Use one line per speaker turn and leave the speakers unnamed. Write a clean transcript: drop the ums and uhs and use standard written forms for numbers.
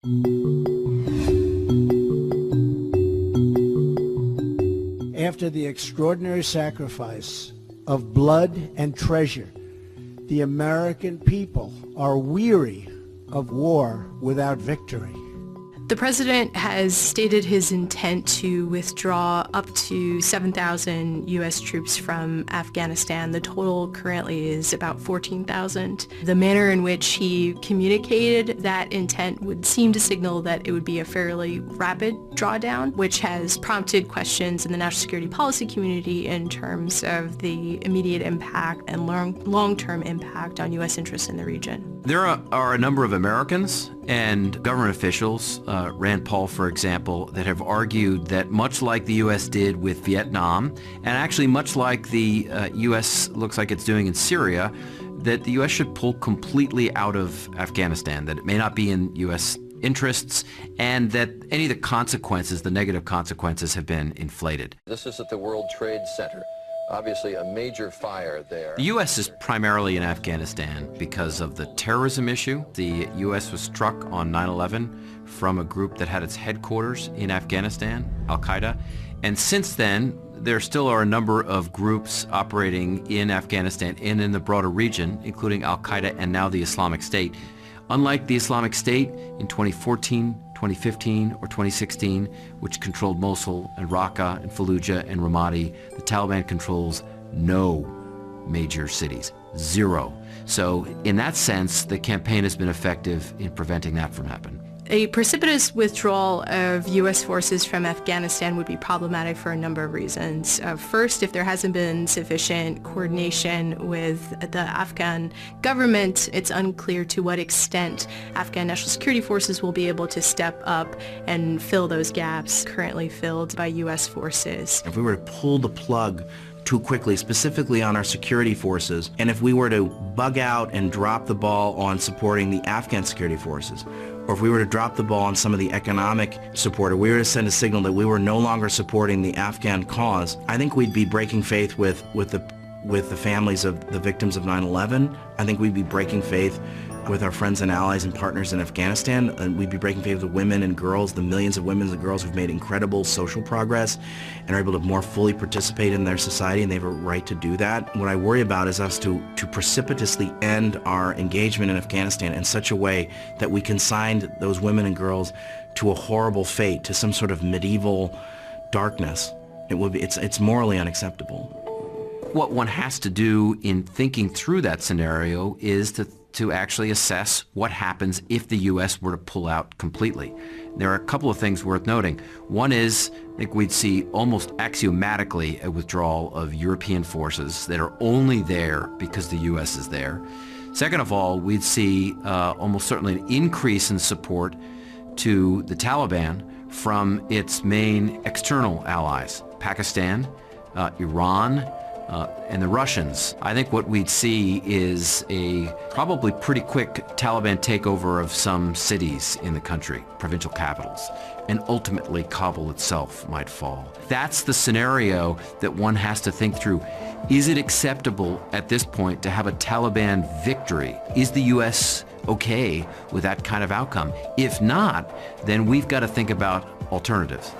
After the extraordinary sacrifice of blood and treasure, the American people are weary of war without victory.
The president has stated his intent to withdraw up to 7,000 U.S. troops from Afghanistan. The total currently is about 14,000. The manner in which he communicated that intent would seem to signal that it would be a fairly rapid drawdown, which has prompted questions in the national security policy community in terms of the immediate impact and long-term impact on U.S. interests in the region.
There are a number of Americans and government officials, Rand Paul, for example, that have argued that much like the U.S. did with Vietnam, and actually much like the U.S. looks like it's doing in Syria, that the U.S. should pull completely out of Afghanistan, that it may not be in U.S. interests, and that any of the consequences, the negative consequences, have been inflated.
This is at the World Trade Center. Obviously a major fire there.
The U.S. is primarily in Afghanistan because of the terrorism issue. The U.S. was struck on 9/11 from a group that had its headquarters in Afghanistan, Al-Qaeda. And since then, there still are a number of groups operating in Afghanistan and in the broader region, including Al-Qaeda and now the Islamic State. Unlike the Islamic State in 2014, 2015, or 2016, which controlled Mosul and Raqqa and Fallujah and Ramadi, the Taliban controls no major cities, zero. So in that sense, the campaign has been effective in preventing that from happening.
A precipitous withdrawal of U.S. forces from Afghanistan would be problematic for a number of reasons. First, if there hasn't been sufficient coordination with the Afghan government, it's unclear to what extent Afghan national security forces will be able to step up and fill those gaps currently filled by U.S. forces.
If we were to pull the plug too quickly, specifically on our security forces, and if we were to bug out and drop the ball on supporting the Afghan security forces, or if we were to drop the ball on some of the economic support, or we were to send a signal that we were no longer supporting the Afghan cause, I think we'd be breaking faith with the families of the victims of 9/11. I think we'd be breaking faith with our friends and allies and partners in Afghanistan, and we'd be breaking faith with women and girls, the millions of women and girls who've made incredible social progress and are able to more fully participate in their society, and they have a right to do that. What I worry about is us to precipitously end our engagement in Afghanistan in such a way that we consigned those women and girls to a horrible fate, to some sort of medieval darkness. It's morally unacceptable.
What one has to do in thinking through that scenario is to actually assess what happens if the U.S. were to pull out completely. There are a couple of things worth noting. One is, I think we'd see almost axiomatically a withdrawal of European forces that are only there because the U.S. is there. Second of all, we'd see almost certainly an increase in support to the Taliban from its main external allies, Pakistan, Iran, and the Russians. I think what we'd see is a probably pretty quick Taliban takeover of some cities in the country, provincial capitals, and ultimately Kabul itself might fall. That's the scenario that one has to think through. Is it acceptable at this point to have a Taliban victory? Is the U.S. okay with that kind of outcome? If not, then we've got to think about alternatives.